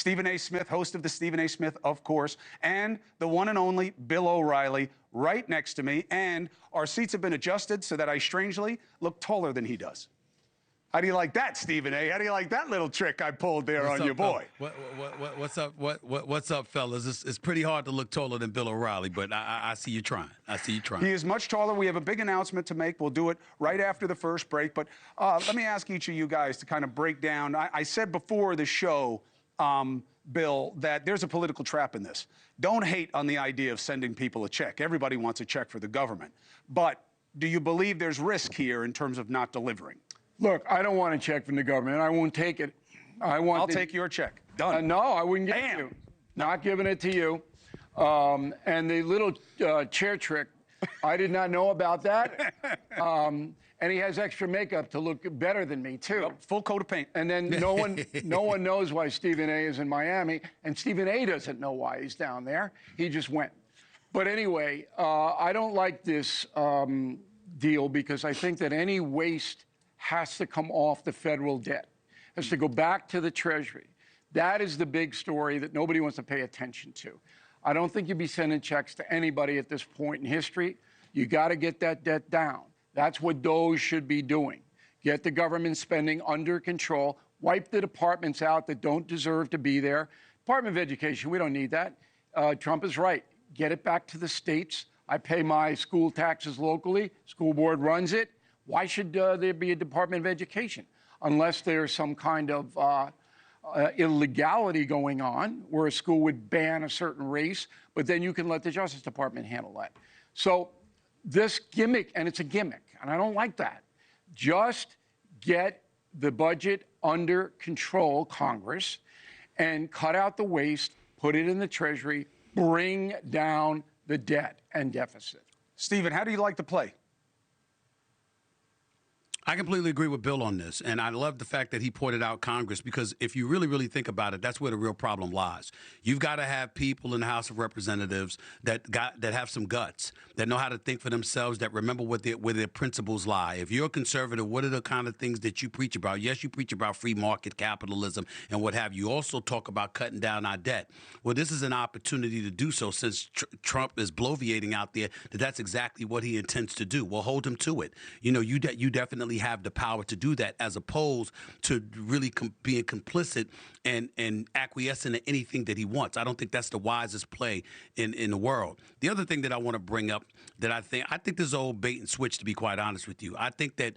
Stephen A. Smith, host of the Stephen A. Smith, of course, and the one and only Bill O'Reilly right next to me. And our seats have been adjusted so that I strangely look taller than he does. How do you like that, Stephen A? How do you like that little trick I pulled there on your boy? What's up? What's up, fellas? It's pretty hard to look taller than Bill O'Reilly, but I see you trying. I see you trying. He is much taller. We have a big announcement to make. We'll do it right after the first break. But let me ask each of you guys to kind of break down. I said before the show, Bill, that there's a political trap in this. Don't hate on the idea of sending people a check. Everybody wants a check for the government. But do you believe there's risk here in terms of not delivering? Look, I don't want a check from the government. I won't take it. I'll take your check. Done. No, I wouldn't give it to you. Not giving it to you. And the little chair trick, I did not know about that. And he has extra makeup to look better than me, too. Yep, full coat of paint. And then no one knows why Stephen A. is in Miami, and Stephen A. doesn't know why he's down there. He just went. But anyway, I don't like this deal because I think that any waste has to come off the federal debt, has to go back to the Treasury. That is the big story that nobody wants to pay attention to. I don't think you'd be sending checks to anybody at this point in history. You got to get that debt down. That's what DOGE should be doing. Get the government spending under control, wipe the departments out that don't deserve to be there. Department of Education, we don't need that. Trump is right. Get it back to the states. I pay my school taxes locally. School board runs it. Why should there be a Department of Education? Unless there's some kind of illegality going on where a school would ban a certain race, but then you can let the Justice Department handle that. So this gimmick, and it's a gimmick, and I don't like that. Just get the budget under control, Congress, and cut out the waste, put it in the Treasury, bring down the debt and deficit. Stephen, how do you like to play? I completely agree with Bill on this, and I love the fact that he pointed out Congress, because if you really think about it, that's where the real problem lies. You've got to have people in the House of Representatives that have some guts, that know how to think for themselves, that remember where their principles lie. If you're a conservative, what are the kind of things that you preach about? Yes, you preach about free market capitalism and what have you. You also talk about cutting down our debt. Well, this is an opportunity to do so, since Trump is bloviating out there that that's exactly what he intends to do. Well, hold him to it. You know, you definitely have the power to do that, as opposed to really being complicit and acquiescing to anything that he wants. I don't think that's the wisest play in the world. The other thing that I want to bring up, that I think this is old bait and switch, to be quite honest with you. I think that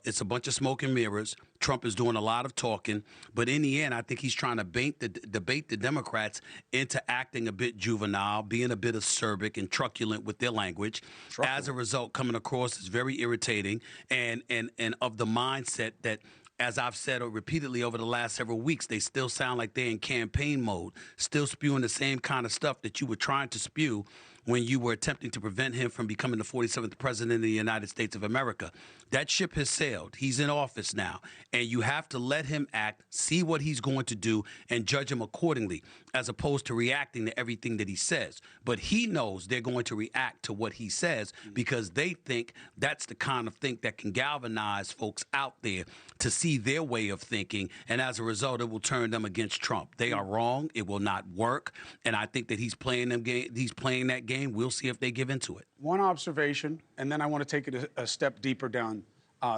it's a bunch of smoke and mirrors. Trump is doing a lot of talking, but in the end, I think he's trying to bait the Democrats into acting a bit juvenile, being a bit acerbic and truculent with their language. As a result, coming across as very irritating and of the mindset that, as I've said repeatedly over the last several weeks, they still sound like they're in campaign mode, still spewing the same kind of stuff that you were trying to spew when you were attempting to prevent him from becoming the 47th president of the United States of America. That ship has sailed. He's in office now, and you have to let him act, see what he's going to do, and judge him accordingly, as opposed to reacting to everything that he says. But he knows they're going to react to what he says, because they think that's the kind of thing that can galvanize folks out there to see their way of thinking, and as a result, it will turn them against Trump. They are wrong. It will not work, and I think that he's playing that game. We'll see if they give into it. One observation, and then I want to take it a step deeper down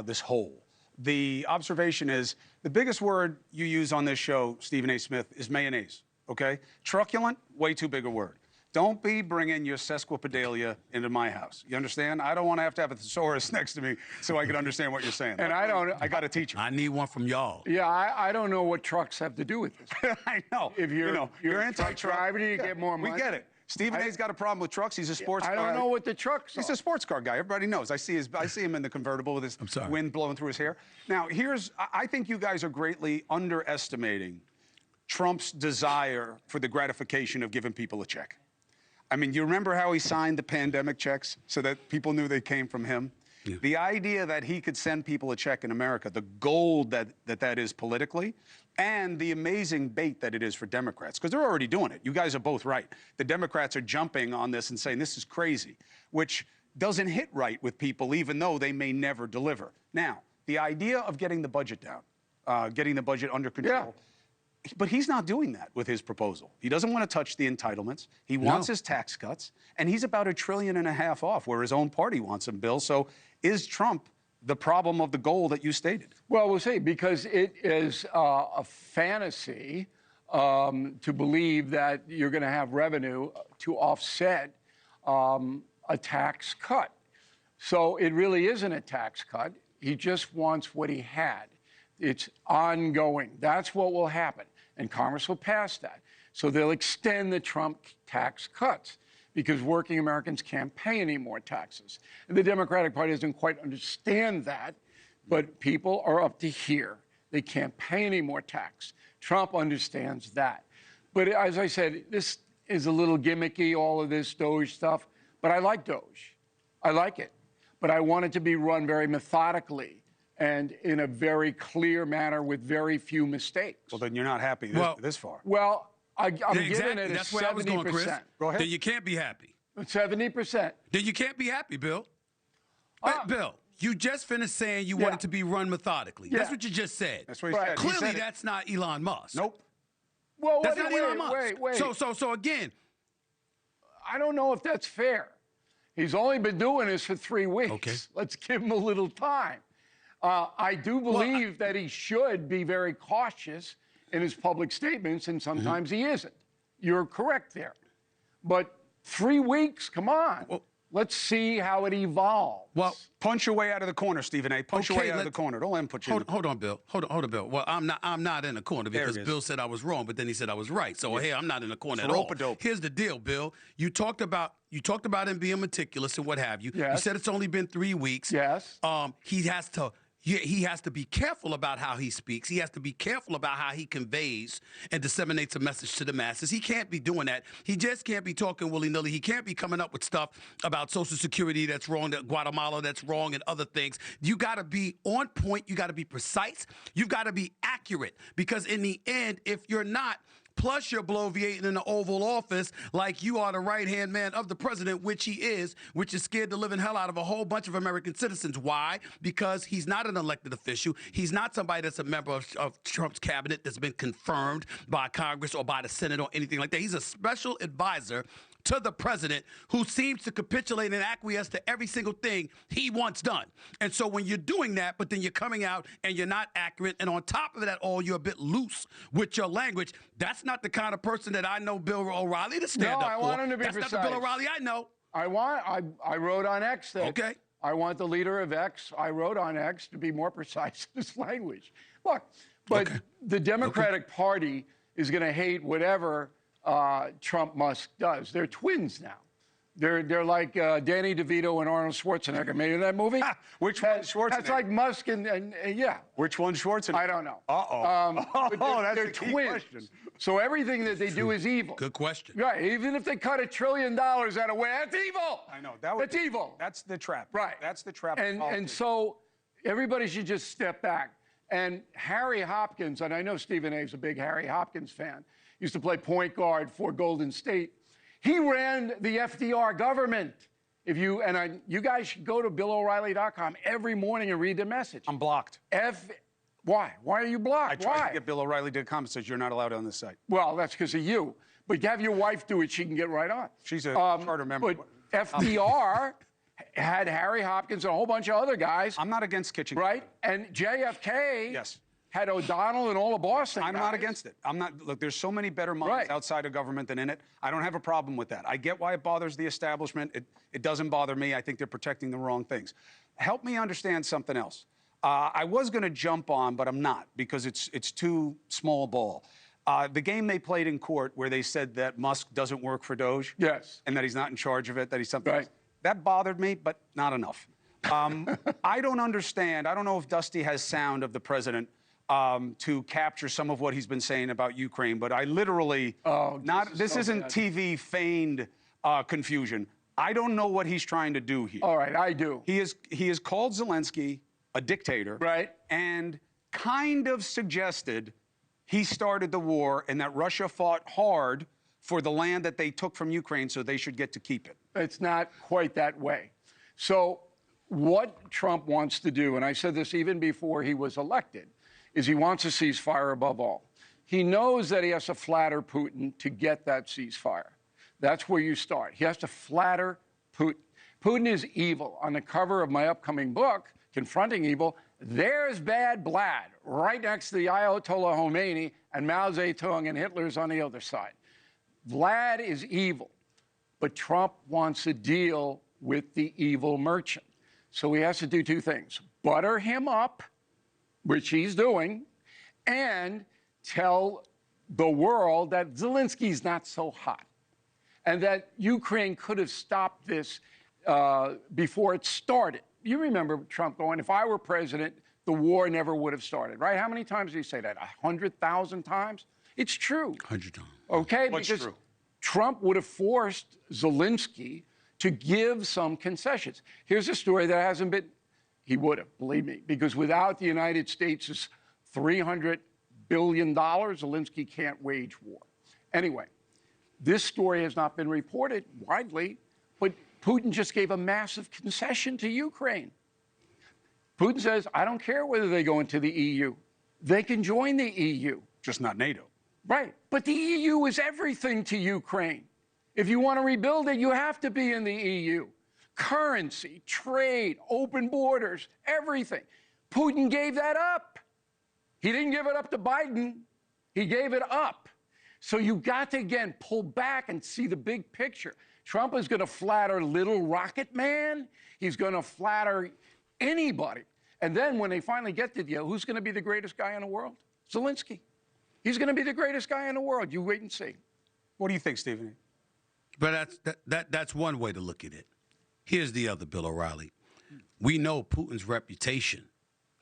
this hole. The observation is, the biggest word you use on this show, Stephen A. Smith, is mayonnaise, okay? Truculent, way too big a word. Don't be bringing your sesquipedalia into my house. You understand? I don't want to have a thesaurus next to me so I can understand what you're saying. And I got to teach you. I need one from y'all. Yeah, I don't know what trucks have to do with this. I know. If you're anti-truck driver, you get more money. We get it. Stephen A's got a problem with trucks. He's a sports car. I don't know what the trucks are. He's a sports car guy. Everybody knows. I see him in the convertible with his wind blowing through his hair. Now, I think you guys are greatly underestimating Trump's desire for the gratification of giving people a check. I mean, you remember how he signed the pandemic checks so that people knew they came from him? Yeah. The idea that he could send people a check in America, the gold that is politically, and the amazing bait that it is for Democrats, because they're already doing it. You guys are both right. The Democrats are jumping on this and saying this is crazy, which doesn't hit right with people, even though they may never deliver. Now, the idea of getting the budget down, getting the budget under control, But he's not doing that with his proposal. He doesn't want to touch the entitlements. He wants his tax cuts, and he's about $1.5 trillion off, where his own party wants him, Bill. So is Trump the problem of the goal that you stated? Well, we'll see, because it is a fantasy to believe that you're going to have revenue to offset a tax cut. So it really isn't a tax cut. He just wants what he had. It's ongoing. That's what will happen. And Congress will pass that. So they'll extend the Trump tax cuts because working Americans can't pay any more taxes. And the Democratic Party doesn't quite understand that, but people are up to here. They can't pay any more tax. Trump understands that. But as I said, this is a little gimmicky, all of this DOGE stuff, but I like DOGE. I like it. But I want it to be run very methodically and in a very clear manner with very few mistakes. Well, then you're not happy this far. Well, I'm giving it a 70%. That's where I was going, Chris. Go ahead. Then you can't be happy. 70%. Then you can't be happy, Bill. Bill, you just finished saying you want it to be run methodically. Yeah. That's what you just said. That's what he said. Clearly, that's not Elon Musk. Nope. Well, That's not Elon Musk. Wait. So again, I don't know if that's fair. He's only been doing this for 3 weeks. Okay. Let's give him a little time. I do believe that he should be very cautious in his public statements, and sometimes he isn't. You're correct there. But 3 weeks, come on. Well, let's see how it evolves. well, Punch your way out of the corner, Stephen A. Punch your way out of the corner. Don't let him put you in the hold on, Bill. Hold on, Bill. Well, I'm not in the corner because Bill said I was wrong, but then he said I was right. So hey, I'm not in the corner at all. Rope-a-dope. Here's the deal, Bill. You talked about him being meticulous and what have you. Yes. You said it's only been 3 weeks. Yes. He has to be careful about how he speaks. He has to be careful about how he conveys and disseminates a message to the masses. He can't be doing that. He just can't be talking willy-nilly. He can't be coming up with stuff about Social Security that's wrong, that Guatemala that's wrong, and other things. You got to be on point. You got to be precise. You've got to be accurate, because in the end, if you're not, plus you're bloviating in the Oval Office like you are the right-hand man of the president, which he is, which is scared the living hell out of a whole bunch of American citizens. Why? Because he's not an elected official. He's not somebody that's a member of Trump's cabinet that's been confirmed by Congress or by the Senate or anything like that. He's a special advisor to the president who seems to capitulate and acquiesce to every single thing he wants done. And so when you're doing that, but then you're coming out and you're not accurate, and on top of that all, you're a bit loose with your language, that's not the kind of person that I know Bill O'Reilly to stand up for. I want him to be that's precise. not the Bill O'Reilly I know. I wrote on X that I want the leader of X, I wrote on X, to be more precise in his language. Look, but the Democratic Party is going to hate whatever Trump Musk does. They're twins now. They're like Danny DeVito and Arnold Schwarzenegger. Remember that movie? Which one, Schwarzenegger? That's like Musk and yeah. Which one, Schwarzenegger? I don't know. That's they're the key twins. question. So everything that they do is evil. Good question. Right. Even if they cut $1 trillion out of way, that's evil. I know. That's evil. That's the trap. Right. That's the trap. And so everybody should just step back. And Harry Hopkins, and I know Stephen A. is a big Harry Hopkins fan, used to play point guard for Golden State. He ran the FDR government. You guys should go to BillO'Reilly.com every morning and read the message. I'm blocked. Why? Why are you blocked? I tried to get BillO'Reilly.com. It says you're not allowed on this site. Well, that's because of you. But have your wife do it. She can get right on. She's a charter member. But FDR had Harry Hopkins and a whole bunch of other guys. I'm not against kitchen. Right? And JFK yes. had O'Donnell and all the Boston I'm guys. not against it. I'm not. Look, there's so many better minds outside of government than in it. I don't have a problem with that. I get why it bothers the establishment. It doesn't bother me. I think they're protecting the wrong things. Help me understand something else. I was going to jump on, but I'm not, because it's too small ball. The game they played in court where they said that Musk doesn't work for DOGE. Yes. And that he's not in charge of it, that he's something right. else. That bothered me, but not enough. I don't understand. I don't know if Dusty has sound of the president to capture some of what he's been saying about Ukraine, but I literally, this isn't TV feigned confusion. I don't know what he's trying to do here. All right, I do. He has called Zelensky a dictator. Right. And kind of suggested he started the war and that Russia fought hard for the land that they took from Ukraine, so they should get to keep it. It's not quite that way. So what Trump wants to do, and I said this even before he was elected, is he wants a ceasefire above all. He knows that he has to flatter Putin to get that ceasefire. That's where you start. He has to flatter Putin. Putin is evil. On the cover of my upcoming book, Confronting Evil, there's bad blood right next to the Ayatollah Khomeini and Mao Zedong and Hitler's on the other side. Vlad is evil, but Trump wants to deal with the evil merchant. So he has to do two things: butter him up, which he's doing, and tell the world that Zelensky's not so hot and that Ukraine could have stopped this before it started. You remember Trump going, if I were president, the war never would have started, right? How many times did he say that? 100,000 times? It's true. 100 times. Okay? What's because true? Trump would have forced Zelensky to give some concessions. Here's a story that hasn't been, he would have, believe me, because without the United States' $300 billion, Zelensky can't wage war. Anyway, this story has not been reported widely, but Putin just gave a massive concession to Ukraine. Putin says, I don't care whether they go into the EU. They can join the EU. Just not NATO. Right. But the EU is everything to Ukraine. If you want to rebuild it, you have to be in the EU. Currency, trade, open borders, everything. Putin gave that up. He didn't give it up to Biden. He gave it up. So you got to, again, pull back and see the big picture. Trump is going to flatter little rocket man. He's going to flatter anybody. And then when they finally get the deal, who's going to be the greatest guy in the world? Zelensky. He's going to be the greatest guy in the world. You wait and see. What do you think, Stephen? But that's one way to look at it. Here's the other, Bill O'Reilly. We know Putin's reputation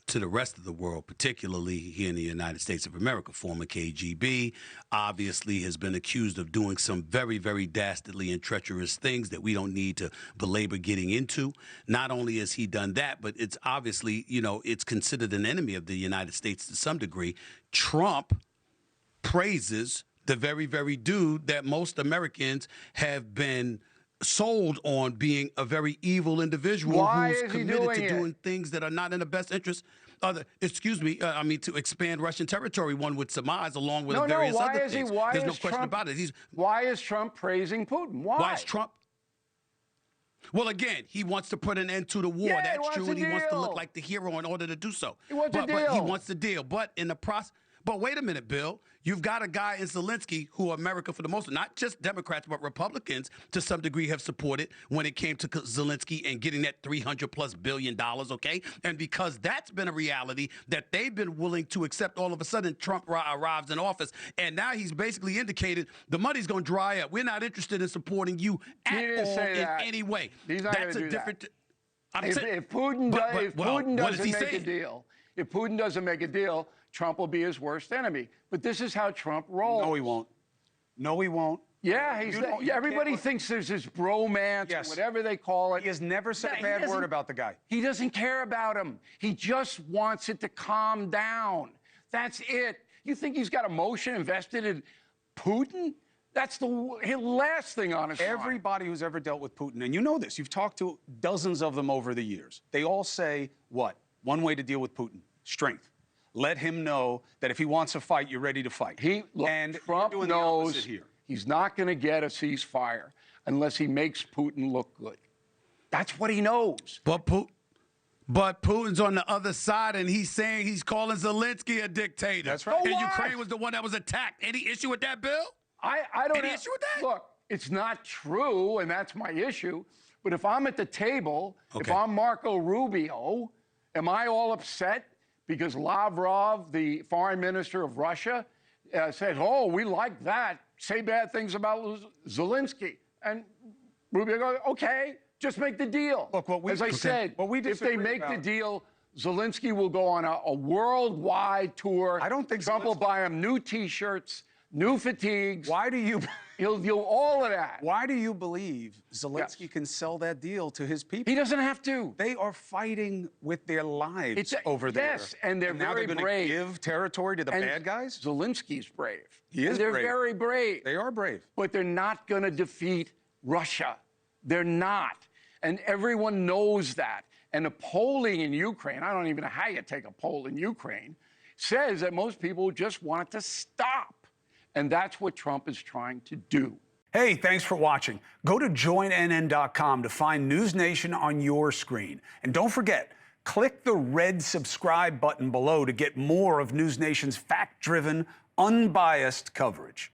to the rest of the world, particularly here in the United States of America. Former KGB, obviously has been accused of doing some very, very dastardly and treacherous things that we don't need to belabor getting into. Not only has he done that, but it's obviously, you know, it's considered an enemy of the United States to some degree. Trump praises the very, very dude that most Americans have been sold on being a very evil individual who's committed to doing things that are not in the best interest of the, to expand Russian territory, one would surmise, along with various other things. There's no question about it. Why is Trump praising Putin? Why is Trump? Well, again, he wants to put an end to the war. Yeah, that's true, and he wants to look like the hero in order to do so. He wants a deal. But he wants the deal. But in the process, but wait a minute, Bill. You've got a guy in Zelensky who America, for the most, not just Democrats, but Republicans to some degree have supported when it came to Zelensky and getting that $300+ billion, okay? And because that's been a reality that they've been willing to accept, all of a sudden Trump arrives in office, and now he's basically indicated the money's going to dry up. We're not interested in supporting you at all in any way. He's not That's a different... If Putin doesn't make a deal, if Putin doesn't make a deal, Trump will be his worst enemy. But this is how Trump rolls. No, he won't. No, he won't. Yeah, everybody thinks there's this bromance, or whatever they call it. He has never said a bad word about the guy. He doesn't care about him. He just wants it to calm down. That's it. You think he's got emotion invested in Putin? That's the last thing on his mind. Everybody who's ever dealt with Putin, and you know this, you've talked to dozens of them over the years. They all say, what? One way to deal with Putin: strength. Let him know that if he wants to fight, you're ready to fight. Trump knows he's not going to get a ceasefire unless he makes Putin look good. That's what he knows. But Putin's on the other side, and he's saying he's calling Zelensky a dictator. That's right. And Ukraine was the one that was attacked. Any issue with that, Bill? I don't Any issue with that? Look, it's not true, and that's my issue. But if I'm at the table, if I'm Marco Rubio, am I all upset because Lavrov, the foreign minister of Russia, said, oh, we like that, say bad things about Zelensky? And Rubio goes, okay, just make the deal. Look, as I said, if they make the deal, Zelensky will go on a worldwide tour. I don't think Trump will buy him new T-shirts, new fatigues. Why do you... He'll do all of that. Why do you believe Zelensky can sell that deal to his people? He doesn't have to. They are fighting with their lives over there. Yes, and they're now very they're brave. Give territory to the bad guys? Zelensky's brave. He is brave. They're very brave. They are brave. But they're not going to defeat Russia. They're not. And everyone knows that. And the polling in Ukraine, I don't even know how you take a poll in Ukraine, says that most people just want it to stop. And that's what Trump is trying to do. Hey, thanks for watching. Go to joinnn.com to find NewsNation on your screen. And don't forget, click the red subscribe button below to get more of NewsNation's fact-driven, unbiased coverage.